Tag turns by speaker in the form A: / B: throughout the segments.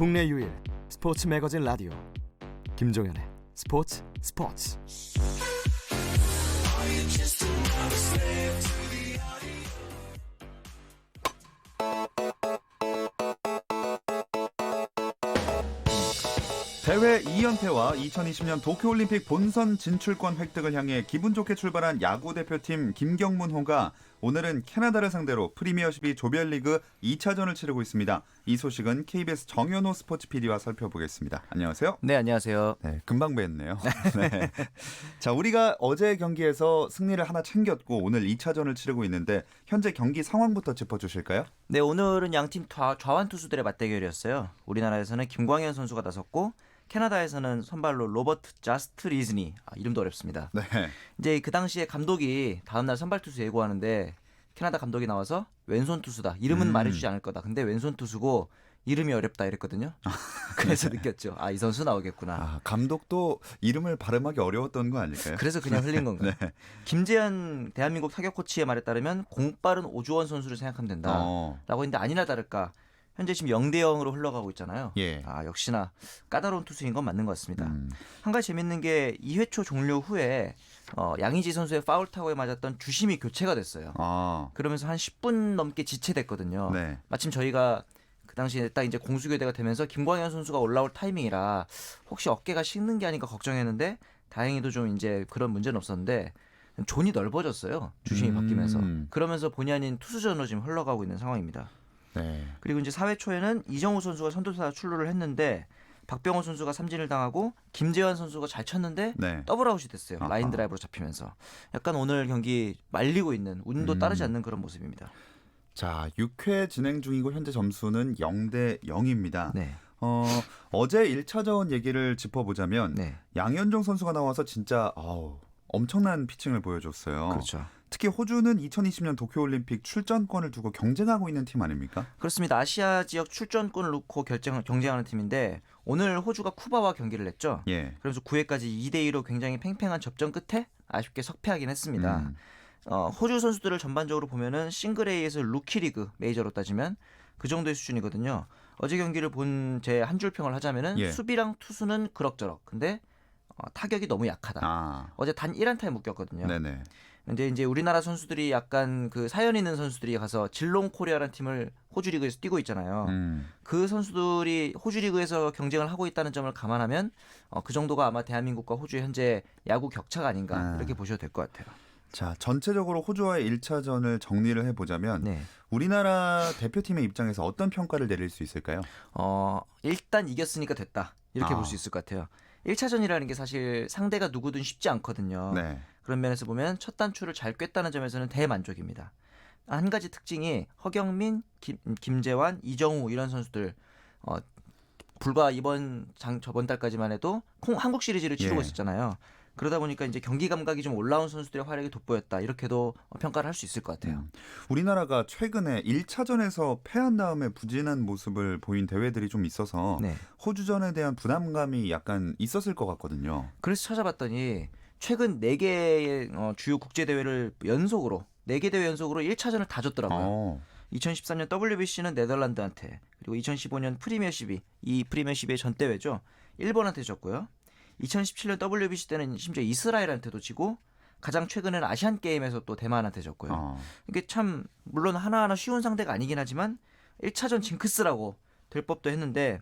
A: 국내 유일 스포츠 매거진 라디오 김종현의 스포츠.
B: 대회 2연패와 2020년 도쿄올림픽 본선 진출권 획득을 향해 기분 좋게 출발한 야구 대표팀 김경문호가 오늘은 캐나다를 상대로 프리미어십이 조별리그 2차전을 치르고 있습니다. 이 소식은 KBS 정현호 스포츠 PD와 살펴보겠습니다. 안녕하세요.
C: 네, 안녕하세요.
B: 네, 금방 뵀네요. 네. 자, 우리가 어제 경기에서 승리를 하나 챙겼고 오늘 2차전을 치르고 있는데 현재 경기 상황부터 짚어주실까요?
C: 네, 오늘은 양팀 좌완 투수들의 맞대결이었어요. 우리나라에서는 김광현 선수가 나섰고 캐나다에서는 선발로 로버트 자스트 리즈니, 이름도 어렵습니다.
B: 네.
C: 이제 그 당시에 감독이 다음날 선발 투수 예고하는데 캐나다 감독이 나와서 왼손 투수다. 이름은 말해주지 않을 거다. 근데 왼손 투수고 이름이 어렵다 이랬거든요. 그래서 느꼈죠. 이 선수 나오겠구나.
B: 감독도 이름을 발음하기 어려웠던 거 아닐까요?
C: 그래서 그냥 흘린 건가요?
B: 네.
C: 김재현 대한민국 타격 코치의 말에 따르면 공빠른 오주원 선수를 생각하면 된다라고 했는데 아니나 다를까 현재 지금 0대0으로 흘러가고 있잖아요.
B: 예.
C: 역시나 까다로운 투수인 건 맞는 것 같습니다. 한 가지 재밌는 게 2회 초 종료 후에 양의지 선수의 파울 타구에 맞았던 주심이 교체가 됐어요. 그러면서 한 10분 넘게 지체됐거든요.
B: 네.
C: 마침 저희가 그 당시에 딱 이제 공수교대가 되면서 김광현 선수가 올라올 타이밍이라 혹시 어깨가 식는 게 아닌가 걱정했는데 다행히도 좀 이제 그런 문제는 없었는데 존이 넓어졌어요. 주심이 바뀌면서. 그러면서 본의 아닌 투수전으로 지금 흘러가고 있는 상황입니다.
B: 네.
C: 그리고 이제 4회 초에는 이정우 선수가 선두타 출루를 했는데 박병호 선수가 삼진을 당하고 김재환 선수가 잘 쳤는데
B: 네.
C: 더블아웃이 됐어요. 라인 드라이브로 잡히면서. 약간 오늘 경기 말리고 있는 운도 따르지 않는 그런 모습입니다.
B: 자, 6회 진행 중이고 현재 점수는 0대0입니다.
C: 네.
B: 어제 1차전 얘기를 짚어보자면
C: 네.
B: 양현종 선수가 나와서 진짜 엄청난 피칭을 보여줬어요.
C: 그렇죠.
B: 특히 호주는 2020년 도쿄올림픽 출전권을 두고 경쟁하고 있는 팀 아닙니까?
C: 그렇습니다. 아시아 지역 출전권을 놓고 경쟁하는 팀인데 오늘 호주가 쿠바와 경기를 했죠.
B: 예.
C: 그래서 9회까지 2대2로 굉장히 팽팽한 접전 끝에 아쉽게 석패하긴 했습니다. 호주 선수들을 전반적으로 보면은 싱글 A에서 루키 리그 메이저로 따지면 그 정도의 수준이거든요. 어제 경기를 본 제 한 줄 평을 하자면은
B: 예.
C: 수비랑 투수는 그럭저럭. 근데 타격이 너무 약하다. 어제 단 1안타에 묶였거든요.
B: 네네.
C: 근데 이제 우리나라 선수들이 약간 그 사연 있는 선수들이 가서 질롱 코리아라는 팀을 호주 리그에서 뛰고 있잖아요. 그 선수들이 호주 리그에서 경쟁을 하고 있다는 점을 감안하면 그 정도가 아마 대한민국과 호주의 현재 야구 격차가 아닌가 이렇게 보셔도 될 것 같아요.
B: 자, 전체적으로 호주와의 1차전을 정리를 해보자면
C: 네.
B: 우리나라 대표팀의 입장에서 어떤 평가를 내릴 수 있을까요?
C: 일단 이겼으니까 됐다. 이렇게 볼 수 있을 것 같아요. 1차전이라는 게 사실 상대가 누구든 쉽지 않거든요.
B: 네.
C: 그런 면에서 보면 첫 단추를 잘 꿰다는 점에서는 대만족입니다. 한 가지 특징이 허경민, 김재환, 이정우 이런 선수들 불과 저번 달까지만 해도 한국 시리즈를 치르고
B: 예.
C: 있었잖아요. 그러다 보니까 이제 경기 감각이 좀 올라온 선수들의 활약이 돋보였다. 이렇게도 평가를 할 수 있을 것 같아요.
B: 우리나라가 최근에 1차전에서 패한 다음에 부진한 모습을 보인 대회들이 좀 있어서
C: 네.
B: 호주전에 대한 부담감이 약간 있었을 것 같거든요.
C: 그래서 찾아봤더니 최근 4개의 주요 국제대회를 연속으로 4개 대회 연속으로 1차전을 다 졌더라고요. 2013년 WBC는 네덜란드한테 그리고 2015년 프리미어십이 이 프리미어십의 전대회죠. 일본한테 졌고요. 2017년 WBC 때는 심지어 이스라엘한테도 지고 가장 최근에는 아시안게임에서 또 대만한테 졌고요. 이게 참 물론 하나하나 쉬운 상대가 아니긴 하지만 1차전 징크스라고 될 법도 했는데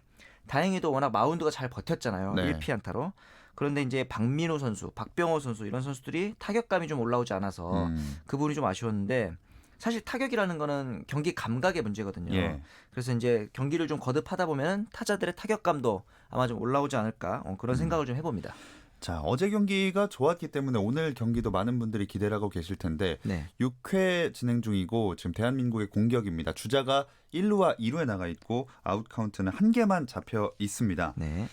C: 다행히도 워낙 마운드가 잘 버텼잖아요.
B: 네.
C: 1피안타로. 그런데 이제 박민호 선수, 박병호 선수 이런 선수들이 타격감이 좀 올라오지 않아서 그 부분이 좀 아쉬웠는데 사실 타격이라는 거는 경기 감각의 문제거든요.
B: 예.
C: 그래서 이제 경기를 좀 거듭하다 보면 타자들의 타격감도 아마 좀 올라오지 않을까 그런 생각을 좀 해봅니다.
B: 자, 어제 경기가 좋았기 때문에 오늘 경기도 많은 분들이 기대를 하고 계실 텐데
C: 네.
B: 6회 진행 중이고 지금 대한민국의 공격입니다. 주자가 1루와 2루에 나가 있고 아웃 카운트는 1개만 잡혀 있습니다.
C: 네.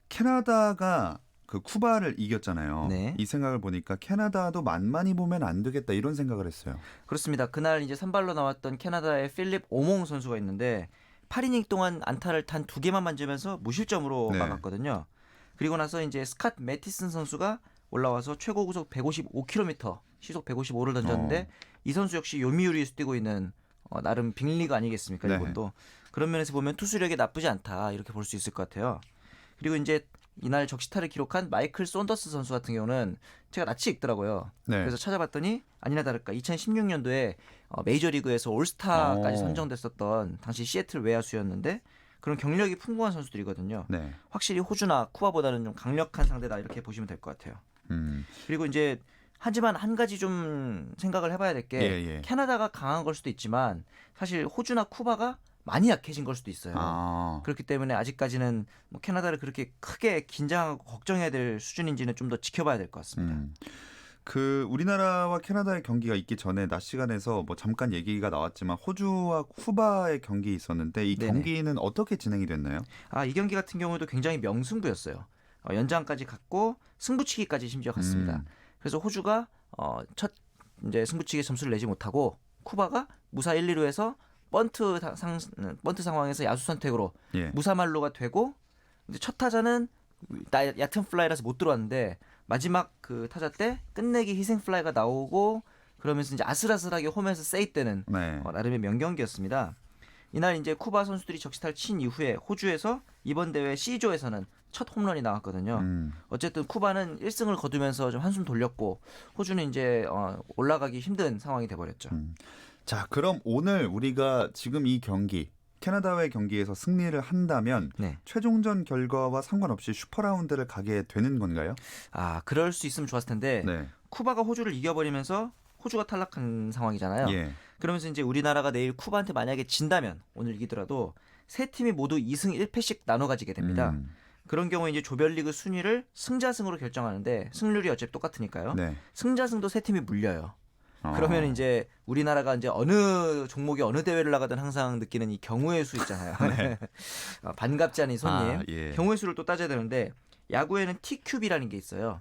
B: 캐나다가 그 쿠바를 이겼잖아요.
C: 네.
B: 이 생각을 보니까 캐나다도 만만히 보면 안 되겠다 이런 생각을 했어요.
C: 그렇습니다. 그날 이제 선발로 나왔던 캐나다의 필립 오몽 선수가 있는데 8이닝 동안 안타를 단 2개만 만지면서 무실점으로
B: 네.
C: 막았거든요. 그리고 나서 이제 스캇 매티슨 선수가 올라와서 최고 구속 155km, 시속 155를 던졌는데 이 선수 역시 요미우리에서 뛰고 있는 나름 빅리그 아니겠습니까?
B: 네.
C: 일본도. 그런 면에서 보면 투수력이 나쁘지 않다 이렇게 볼 수 있을 것 같아요. 그리고 이제 이날 적시타를 기록한 마이클 쏜더스 선수 같은 경우는 제가 낯이 익더라고요.
B: 네.
C: 그래서 찾아봤더니 아니나 다를까 2016년도에 메이저리그에서 올스타까지 선정됐었던 당시 시애틀 외야수였는데 그런 경력이 풍부한 선수들이거든요.
B: 네.
C: 확실히 호주나 쿠바보다는 좀 강력한 상대다 이렇게 보시면 될 것 같아요. 그리고 이제 하지만 한 가지 좀 생각을 해봐야 될 게
B: 예.
C: 캐나다가 강한 걸 수도 있지만 사실 호주나 쿠바가 많이 약해진 걸 수도 있어요. 그렇기 때문에 아직까지는 뭐 캐나다를 그렇게 크게 긴장하고 걱정해야 될 수준인지는 좀 더 지켜봐야 될 것 같습니다.
B: 그 우리나라와 캐나다의 경기가 있기 전에 낮 시간에서 뭐 잠깐 얘기가 나왔지만 호주와 쿠바의 경기 있었는데 이
C: 네네.
B: 경기는 어떻게 진행이 됐나요?
C: 이 경기 같은 경우도 굉장히 명승부였어요. 연장까지 갔고 승부치기까지 심지어 갔습니다. 그래서 호주가 첫 이제 승부치기 점수를 내지 못하고 쿠바가 무사 1, 2루에서 번트 상황에서 야수 선택으로
B: 예.
C: 무사말로가 되고 이제 첫 타자는 얕은 플라이라서 못 들어왔는데 마지막 그 타자 때 끝내기 희생 플라이가 나오고 그러면서 이제 아슬아슬하게 홈에서 세이프되는
B: 네.
C: 나름의 명경기였습니다. 이날 이제 쿠바 선수들이 적시타를 친 이후에 호주에서 이번 대회 C조에서는 첫 홈런이 나왔거든요. 어쨌든 쿠바는 1승을 거두면서 좀 한숨 돌렸고 호주는 이제 올라가기 힘든 상황이 돼버렸죠.
B: 자, 그럼 오늘 우리가 지금 이 경기 캐나다와의 경기에서 승리를 한다면
C: 네.
B: 최종전 결과와 상관없이 슈퍼라운드를 가게 되는 건가요?
C: 그럴 수 있으면 좋았을 텐데
B: 네.
C: 쿠바가 호주를 이겨버리면서 호주가 탈락한 상황이잖아요.
B: 예.
C: 그러면서 이제 우리나라가 내일 쿠바한테 만약에 진다면 오늘 이기더라도 세 팀이 모두 2승 1패씩 나눠 가지게 됩니다. 그런 경우에 이제 조별리그 순위를 승자승으로 결정하는데 승률이 어차피 똑같으니까요.
B: 네.
C: 승자승도 세 팀이 물려요. 그러면 이제 우리나라가 이제 어느 종목에 어느 대회를 나가든 항상 느끼는 이 경우의 수 있잖아요.
B: 네.
C: 반갑지 않은 이 손님.
B: 예.
C: 경우의 수를 또 따져야 되는데 야구에는 T큐비라는 게 있어요.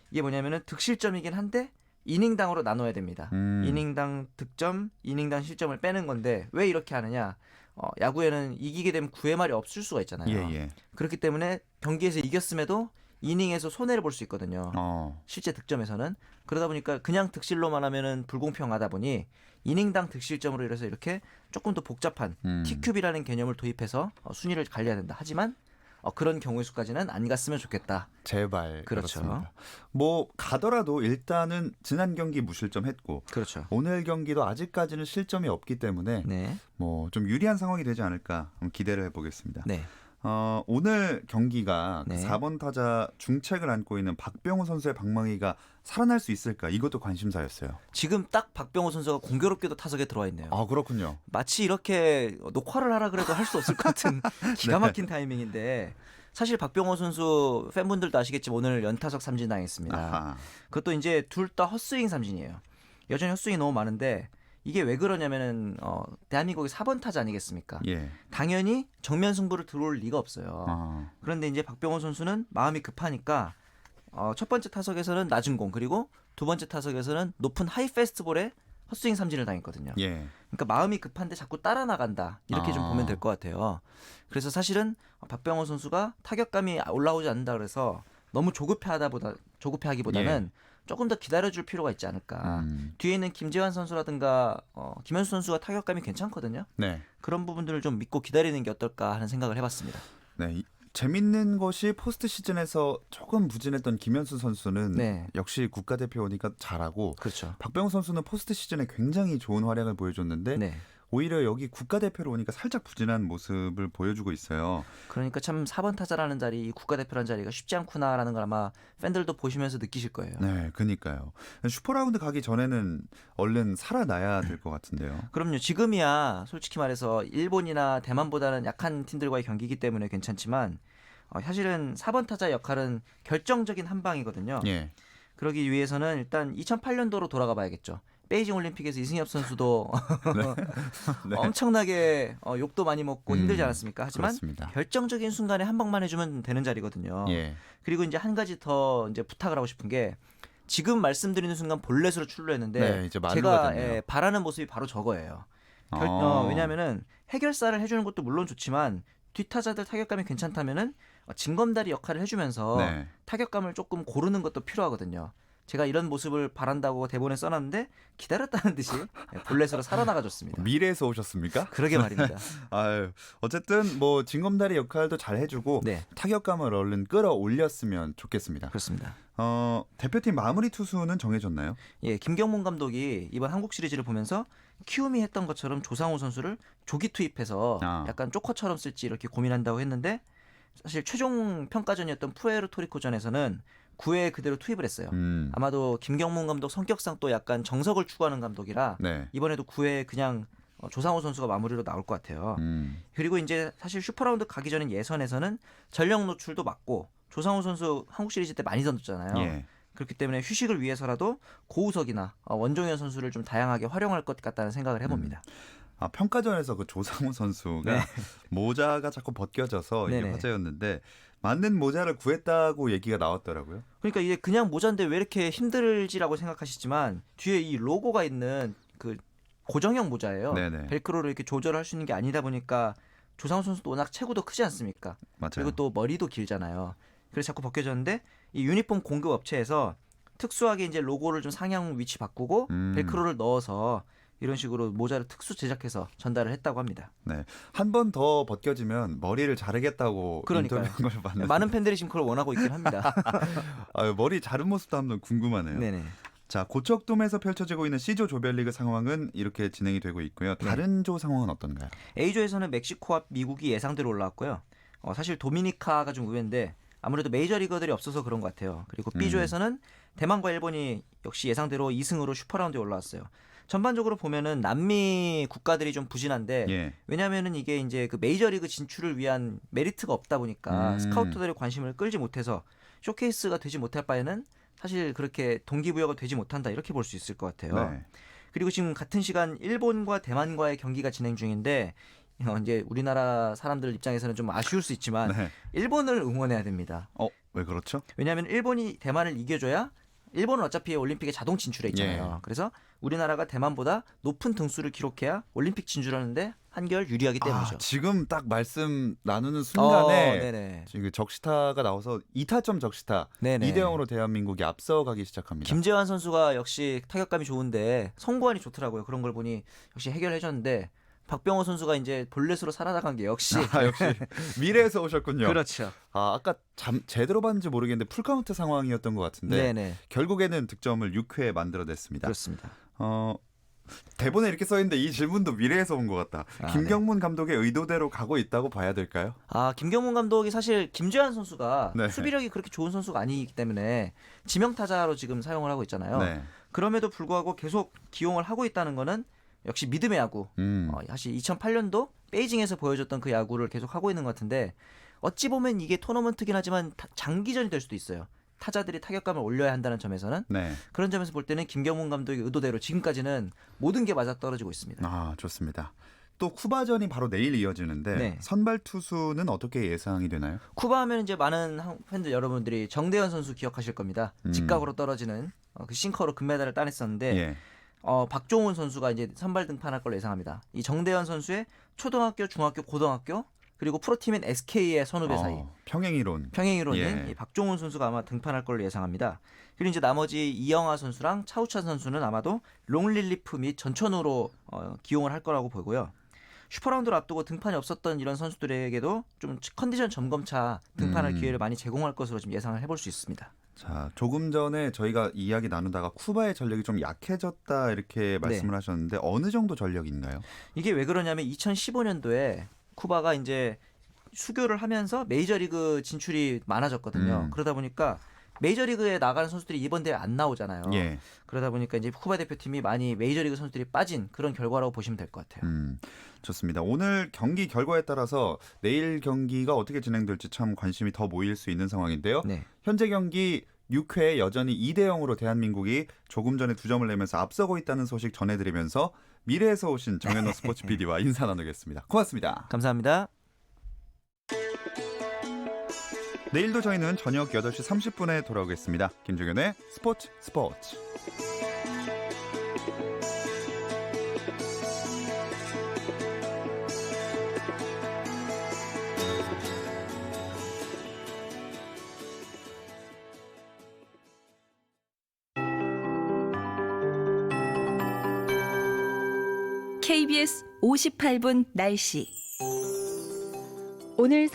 C: 이게 뭐냐면은 득실점이긴 한데 이닝당으로 나눠야 됩니다. 이닝당 득점, 이닝당 실점을 빼는 건데 왜 이렇게 하느냐? 야구에는 이기게 되면 9회 말이 없을 수가 있잖아요.
B: 예.
C: 그렇기 때문에 경기에서 이겼음에도 이닝에서 손해를 볼 수 있거든요. 실제 득점에서는 그러다 보니까 그냥 득실로만 하면은 불공평하다 보니 이닝당 득실점으로 이래서 이렇게 조금 더 복잡한 T큐비라는 개념을 도입해서 순위를 관리해야 된다. 하지만 그런 경우의 수까지는 안 갔으면 좋겠다.
B: 제발.
C: 그렇죠.
B: 그렇습니다. 뭐 가더라도 일단은 지난 경기 무실점했고
C: 그렇죠.
B: 오늘 경기도 아직까지는 실점이 없기 때문에
C: 네.
B: 뭐 좀 유리한 상황이 되지 않을까 기대를 해보겠습니다.
C: 네.
B: 오늘 경기가
C: 네.
B: 4번 타자 중책을 안고 있는 박병호 선수의 방망이가 살아날 수 있을까? 이것도 관심사였어요.
C: 지금 딱 박병호 선수가 공교롭게도 타석에 들어와 있네요.
B: 그렇군요.
C: 마치 이렇게 녹화를 하라 그래도 할 수 없을 것 같은 기가 막힌 타이밍인데 사실 박병호 선수 팬분들도 아시겠지만 오늘 연타석 삼진 당했습니다.
B: 아하.
C: 그것도 이제 둘 다 헛스윙 삼진이에요. 여전히 헛스윙이 너무 많은데 이게 왜 그러냐면은 대한민국의 4번 타자 아니겠습니까?
B: 예.
C: 당연히 정면 승부를 들어올 리가 없어요. 그런데 이제 박병호 선수는 마음이 급하니까 첫 번째 타석에서는 낮은 공 그리고 두 번째 타석에서는 높은 하이 패스트볼에 헛스윙 삼진을 당했거든요.
B: 예.
C: 그러니까 마음이 급한데 자꾸 따라 나간다 이렇게 좀 보면 될 것 같아요. 그래서 사실은 박병호 선수가 타격감이 올라오지 않는다 그래서 너무 조급해하기보다는 조금 더 기다려줄 필요가 있지 않을까. 뒤에 있는 김재환 선수라든가 김현수 선수가 타격감이 괜찮거든요.
B: 네.
C: 그런 부분들을 좀 믿고 기다리는 게 어떨까 하는 생각을 해봤습니다.
B: 네. 재밌는 것이 포스트 시즌에서 조금 부진했던 김현수 선수는
C: 네.
B: 역시 국가대표 오니까 잘하고
C: 그렇죠.
B: 박병호 선수는 포스트 시즌에 굉장히 좋은 활약을 보여줬는데
C: 네.
B: 오히려 여기 국가대표로 오니까 살짝 부진한 모습을 보여주고 있어요.
C: 그러니까 참 4번 타자라는 자리, 국가대표라는 자리가 쉽지 않구나라는 걸 아마 팬들도 보시면서 느끼실 거예요.
B: 네, 그니까요. 슈퍼라운드 가기 전에는 얼른 살아나야 될 것 같은데요.
C: 그럼요. 지금이야 솔직히 말해서 일본이나 대만보다는 약한 팀들과의 경기이기 때문에 괜찮지만 사실은 4번 타자 역할은 결정적인 한 방이거든요.
B: 예.
C: 그러기 위해서는 일단 2008년도로 돌아가 봐야겠죠. 베이징 올림픽에서 이승엽 선수도
B: 네.
C: 엄청나게 욕도 많이 먹고 힘들지 않았습니까? 하지만
B: 그렇습니다.
C: 결정적인 순간에 한 방만 해주면 되는 자리거든요.
B: 예.
C: 그리고 이제 한 가지 더 이제 부탁을 하고 싶은 게 지금 말씀드리는 순간 볼넷으로 출루했는데
B: 네, 이제 만루가
C: 제가
B: 됐네요.
C: 바라는 모습이 바로 저거예요.
B: 아.
C: 왜냐하면은 해결사를 해주는 것도 물론 좋지만 뒷타자들 타격감이 괜찮다면은 징검다리 역할을 해주면서
B: 네.
C: 타격감을 조금 고르는 것도 필요하거든요. 제가 이런 모습을 바란다고 대본에 써놨는데 기다렸다는 듯이 볼넷으로 살아나가줬습니다.
B: 미래에서 오셨습니까?
C: 그러게 말입니다.
B: 아유, 어쨌든 뭐 징검다리 역할도 잘 해주고
C: 네,
B: 타격감을 얼른 끌어올렸으면 좋겠습니다.
C: 그렇습니다.
B: 대표팀 마무리 투수는 정해졌나요?
C: 예, 김경문 감독이 이번 한국 시리즈를 보면서 키움이 했던 것처럼 조상우 선수를 조기 투입해서 약간 조커처럼 쓸지 이렇게 고민한다고 했는데 사실 최종 평가전이었던 푸에르토리코전에서는 9회 그대로 투입을 했어요. 아마도 김경문 감독 성격상 또 약간 정석을 추구하는 감독이라
B: 네.
C: 이번에도 9회 그냥 조상우 선수가 마무리로 나올 것 같아요. 그리고 이제 사실 슈퍼라운드 가기 전인 예선에서는 전력 노출도 맞고 조상우 선수 한국 시리즈 때 많이 던졌잖아요.
B: 예.
C: 그렇기 때문에 휴식을 위해서라도 고우석이나 원종현 선수를 좀 다양하게 활용할 것 같다는 생각을 해봅니다.
B: 평가전에서 그 조상우 선수가 모자가 자꾸 벗겨져서 이게
C: 네네.
B: 화제였는데 맞는 모자를 구했다고 얘기가 나왔더라고요.
C: 그러니까 이게 그냥 모자인데 왜 이렇게 힘들지라고 생각하시지만 뒤에 이 로고가 있는 그 고정형 모자예요.
B: 네네.
C: 벨크로를 이렇게 조절할 수 있는 게 아니다 보니까 조상우 선수도 워낙 체구도 크지 않습니까?
B: 맞아요.
C: 그리고 또 머리도 길잖아요. 그래서 자꾸 벗겨졌는데 이 유니폼 공급 업체에서 특수하게 이제 로고를 좀 상향 위치 바꾸고 벨크로를 넣어서 이런 식으로 모자를 특수 제작해서 전달을 했다고 합니다.
B: 네. 한 번 더 벗겨지면 머리를 자르겠다고
C: 그러니까요.
B: 인터뷰한 걸 봤는데
C: 많은 팬들이 지금 그걸 원하고 있긴 합니다.
B: 머리 자른 모습도 한번 궁금하네요.
C: 네네.
B: 자, 고척돔에서 펼쳐지고 있는 C조 조별리그 상황은 이렇게 진행이 되고 있고요. 다른 조 상황은 어떤가요?
C: A조에서는 멕시코와 미국이 예상대로 올라왔고요. 사실 도미니카가 좀 의외인데 아무래도 메이저리거들이 없어서 그런 것 같아요. 그리고 B조에서는 대만과 일본이 역시 예상대로 2승으로 슈퍼라운드에 올라왔어요. 전반적으로 보면은 남미 국가들이 좀 부진한데
B: 예.
C: 왜냐하면은 이게 이제 그 메이저리그 진출을 위한 메리트가 없다 보니까 스카우터들의 관심을 끌지 못해서 쇼케이스가 되지 못할 바에는 사실 그렇게 동기부여가 되지 못한다 이렇게 볼 수 있을 것 같아요.
B: 네.
C: 그리고 지금 같은 시간 일본과 대만과의 경기가 진행 중인데 이제 우리나라 사람들 입장에서는 좀 아쉬울 수 있지만
B: 네.
C: 일본을 응원해야 됩니다.
B: 왜 그렇죠?
C: 왜냐하면 일본이 대만을 이겨줘야 일본은 어차피 올림픽에 자동 진출해 있잖아요.
B: 예.
C: 그래서 우리나라가 대만보다 높은 등수를 기록해야 올림픽 진출하는데 한결 유리하기 때문이죠.
B: 지금 딱 말씀 나누는 순간에
C: 네네.
B: 지금 적시타가 나와서 2타점 적시타
C: 네네.
B: 2대0으로 대한민국이 앞서가기 시작합니다.
C: 김재환 선수가 역시 타격감이 좋은데 성구안이 좋더라고요. 그런 걸 보니 역시 해결해줬는데 박병호 선수가 이제 볼넷으로 살아나간 게 역시
B: 역시 미래에서 오셨군요.
C: 그렇죠.
B: 아까 제대로 봤는지 모르겠는데 풀카운트 상황이었던 것 같은데
C: 네네.
B: 결국에는 득점을 6회에 만들어냈습니다.
C: 그렇습니다.
B: 대본에 이렇게 써있는데 이 질문도 미래에서 온 것 같다. 김경문 감독의 의도대로 가고 있다고 봐야 될까요?
C: 김경문 감독이 사실 김재환 선수가
B: 네.
C: 수비력이 그렇게 좋은 선수가 아니기 때문에 지명타자로 지금 사용을 하고 있잖아요.
B: 네.
C: 그럼에도 불구하고 계속 기용을 하고 있다는 거는 역시 믿음의 야구. 사실 2008년도 베이징에서 보여줬던 그 야구를 계속 하고 있는 것 같은데 어찌 보면 이게 토너먼트긴 하지만 장기전이 될 수도 있어요. 타자들이 타격감을 올려야 한다는 점에서는
B: 네.
C: 그런 점에서 볼 때는 김경문 감독의 의도대로 지금까지는 모든 게 맞아떨어지고 있습니다.
B: 좋습니다. 또 쿠바전이 바로 내일 이어지는데
C: 네.
B: 선발 투수는 어떻게 예상이 되나요?
C: 쿠바 하면 이제 많은 팬들 여러분들이 정대현 선수 기억하실 겁니다. 직각으로 떨어지는 그 싱커로 금메달을 따냈었는데
B: 예.
C: 박종훈 선수가 이제 선발 등판할 걸로 예상합니다. 이 정대현 선수의 초등학교, 중학교, 고등학교 그리고 프로팀인 SK의 선후배 사이
B: 평행이론.
C: 평행이론인
B: 예.
C: 이 박종훈 선수가 아마 등판할 걸로 예상합니다. 그리고 이제 나머지 이영하 선수랑 차우찬 선수는 아마도 롱릴리프 및 전천후로 기용을 할 거라고 보고요. 슈퍼라운드를 앞두고 등판이 없었던 이런 선수들에게도 좀 컨디션 점검차 등판할 기회를 많이 제공할 것으로 지금 예상을 해볼 수 있습니다.
B: 자, 조금 전에 저희가 이야기 나누다가 쿠바의 전력이 좀 약해졌다 이렇게 말씀을 하셨는데 어느 정도 전력인가요?
C: 이게 왜 그러냐면 2015년도에 쿠바가 이제 수교를 하면서 메이저리그 진출이 많아졌거든요. 그러다 보니까 메이저리그에 나가는 선수들이 이번 대회 안 나오잖아요.
B: 예.
C: 그러다 보니까 이제 쿠바 대표팀이 많이 메이저리그 선수들이 빠진 그런 결과라고 보시면 될 것 같아요.
B: 좋습니다. 오늘 경기 결과에 따라서 내일 경기가 어떻게 진행될지 참 관심이 더 모일 수 있는 상황인데요.
C: 네.
B: 현재 경기 6회 여전히 2대0으로 대한민국이 조금 전에 2점을 내면서 앞서고 있다는 소식 전해드리면서 미래에서 오신 정현호 스포츠 PD와 인사 나누겠습니다. 고맙습니다.
C: 감사합니다.
B: 내일도 저희는 저녁 8시 30분에 돌아오겠습니다. 김종현의 스포츠.
D: KBS 58분 날씨. 오늘